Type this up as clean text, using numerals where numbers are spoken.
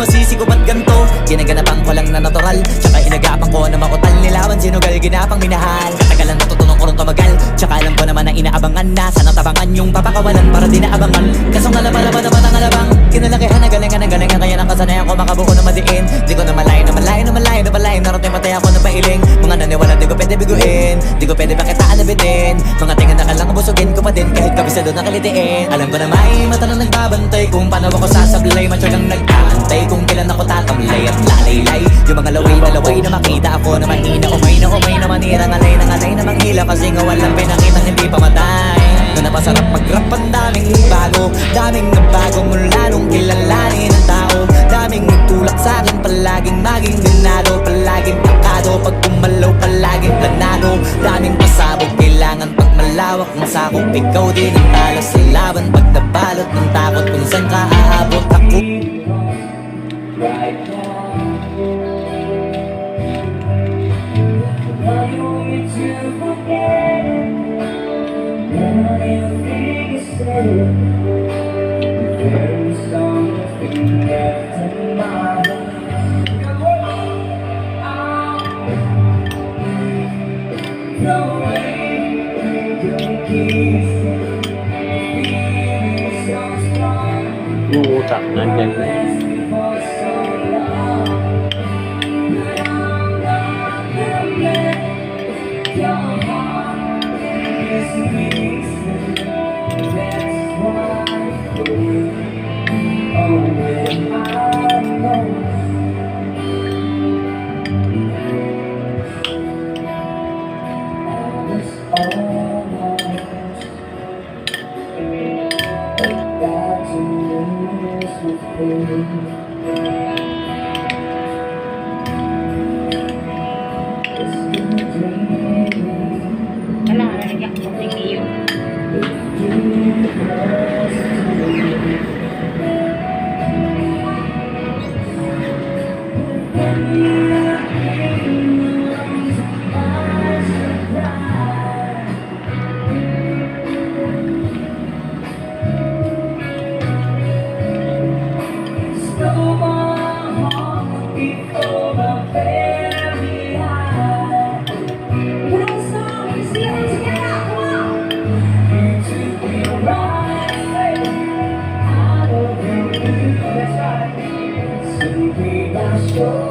masisi ko ba't ganto? Ginaganapan ko lang na natural, tsaka inagapan ko na makutal. Nilawan sinugal, ginapang minahal. Katagalan natutunan ko rin tumagal, tsaka alam ko naman na inaabangan na. Sana tabangan yung papakawalan para di naabangan. Kaso nga laban naman ang alabang kinalakihan na galingan kaya nang kasanayan ko makabuo na madiin. Di ko na malayo narating patay ako na pailing. Mga naniwala di ko pwede biguin, di ko pwede pakitaan na bitin. Mga tingin na kalang busugin ko pa din kahit kabisado na kalitiin. Alam ko na may mata na nagbabantay kung paano ako sasablay. Macho lang nag-aantay kung kailan ako tatamlay at lalaylay. Yung mga laway na makita ako na mahina. Umay na manira, ngalay na manghila. Kasi nga walang pinakitang hindi pamatay. Doon na pasarap mag-rap, ang daming nagbago mula nung kilalanin ang tao. Daming nagtulak sa'kin, palaging maging ganado, palaging takado, pag kumalaw palaging planado. Daming pasabog, kailangan pag malawak ng sakop. Ikaw din ang talo sa laban, pag nabalot ng takot kung saan ka aabot ako. Right now, I want you to forget it. Now everything is said. There is something left in my heart. No way, don't kiss me. Feeling so strong. Utak nandyan na. Wala, nalagyan ko ng iyo. Show